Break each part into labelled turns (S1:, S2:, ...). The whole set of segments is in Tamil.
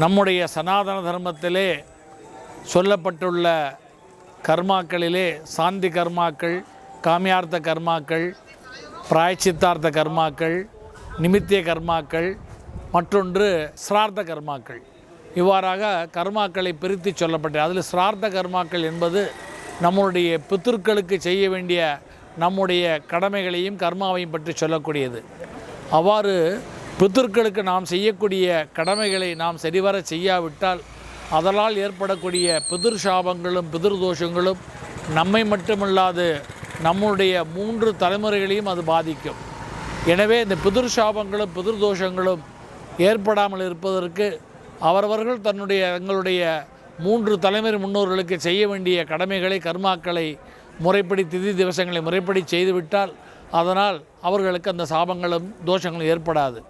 S1: நம்முடைய சனாதன தர்மத்திலே சொல்லப்பட்டுள்ள கர்மாக்களிலே சாந்தி கர்மாக்கள், காமியார்த்த கர்மாக்கள், பிராயச்சித்தார்த்த கர்மாக்கள், நிமித்திய கர்மாக்கள், மற்றொன்று சிரார்த்த கர்மாக்கள். இவ்வாறாக கர்மாக்களை பிரித்து சொல்லப்பட்டது. அதில் சிரார்த்த கர்மாக்கள் என்பது நம்முடைய பித்திருக்களுக்கு செய்ய வேண்டிய நம்முடைய கடமைகளையும் கர்மாவையும் பற்றி சொல்லக்கூடியது. அவ்வாறு பித்திருக்களுக்கு நாம் செய்யக்கூடிய கடமைகளை நாம் சரிவர செய்யாவிட்டால் அதனால் ஏற்படக்கூடிய பிதிர் சாபங்களும் பிதிர் தோஷங்களும் நம்மை மட்டுமல்லாது நம்முடைய 3 தலைமுறைகளையும் அது பாதிக்கும். எனவே இந்த பிதிர் சாபங்களும் பிதிர் தோஷங்களும் ஏற்படாமல் இருப்பதற்கு அவரவர்கள் தங்களுடைய 3 தலைமுறை முன்னோர்களுக்கு செய்ய வேண்டிய கடமைகளை கர்மாக்களை முறைப்படி திதி திவசங்களை முறைப்படி செய்துவிட்டால் அதனால் அவர்களுக்கு அந்த சாபங்களும் தோஷங்களும் ஏற்படாது.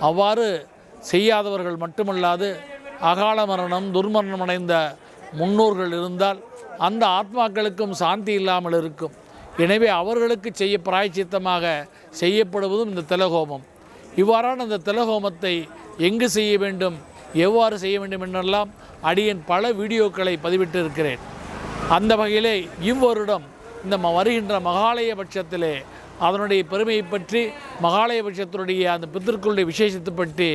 S1: அவ்வாறு செய்யாதவர்கள் மட்டுமல்லாது அகால மரணம் துர்மரணம் அடைந்த முன்னோர்கள் இருந்தால் அந்த ஆத்மாக்களுக்கும் சாந்தி இல்லாமல் இருக்கும். எனவே அவர்களுக்கு செய்ய பிராயச்சித்தமாக செய்யப்படுவதும் இந்த திலஹோமம். இவ்வாறான இந்த திலஹோமத்தை எங்கு செய்ய வேண்டும், எவ்வாறு செய்ய வேண்டும் என்றெல்லாம் அடியேன் பல வீடியோக்களை பதிவிட்டு இருக்கிறேன். அந்த வகையிலே இவ்வருடம் இந்த வருகின்ற மகாலய பட்சத்திலே அதனுடைய பெருமையை பற்றி மகாலய பட்சத்தினுடைய அந்த பித்திருக்களுடைய விசேஷத்தை பற்றி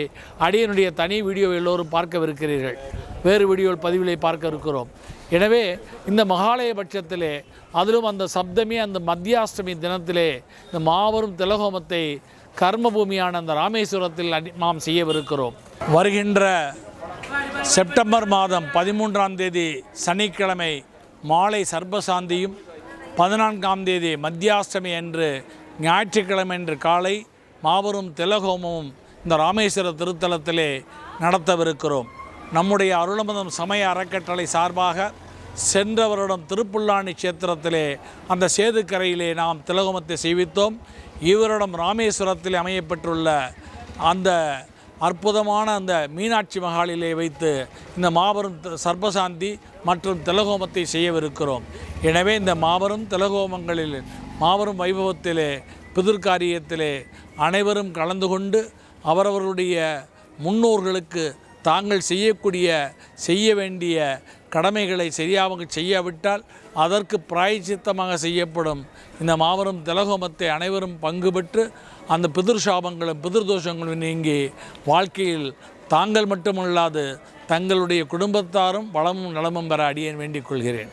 S1: அடியனுடைய தனி வீடியோ எல்லோரும் பார்க்கவிருக்கிறீர்கள். வேறு வீடியோவில் பதிவிலே பார்க்க இருக்கிறோம். எனவே இந்த மகாலய பட்சத்திலே அதிலும் அந்த சப்தமி அந்த மத்தியாஷ்டமி தினத்திலே இந்த மாபெரும் திலஹோமத்தை கர்மபூமியான அந்த ராமேஸ்வரத்தில் நாம் செய்யவிருக்கிறோம். வருகின்ற செப்டம்பர் மாதம் 13ஆம் தேதி சனிக்கிழமை மாலை சர்பசாந்தியும் 14ஆம் தேதி மத்தியாஷ்டமி என்று ஞாயிற்றுக்கிழமை என்று காலை மாபெரும் திலஹோமமும் இந்த ராமேஸ்வர திருத்தலத்திலே நடத்தவிருக்கிறோம். நம்முடைய அருளமதம் சமய அறக்கட்டளை சார்பாக சென்ற வருடம் திருப்புல்லானி கஷேத்திரத்திலே அந்த சேதுக்கரையிலே நாம் திலஹோமத்தை செய்வித்தோம். இவரிடம் ராமேஸ்வரத்தில் அமையப்பட்டுள்ள அந்த அற்புதமான அந்த மீனாட்சி மகாலிலே வைத்து இந்த மாபெரும் சர்பசாந்தி மற்றும் திலஹோமத்தை செய்யவிருக்கிறோம். எனவே இந்த மாபெரும் திலஹோமங்களில் மாபெரும் வைபவத்திலே பிதிர்காரியத்திலே அனைவரும் கலந்து கொண்டு அவரவர்களுடைய முன்னோர்களுக்கு தாங்கள் செய்ய வேண்டிய கடமைகளை சரியாக செய்யாவிட்டால் அதற்கு பிராயச்சித்தமாக செய்யப்படும் இந்த மாபெரும் திலஹோமத்தை அனைவரும் பங்கு பெற்று அந்த பிதிர் சாபங்களும் பிதிர் தோஷங்களும் நீங்கி வாழ்க்கையில் தாங்கள் மட்டுமல்லாது தங்களுடைய குடும்பத்தாரும் வளமும் நலமும் பெற அடியேன் வேண்டிக் கொள்கிறேன்.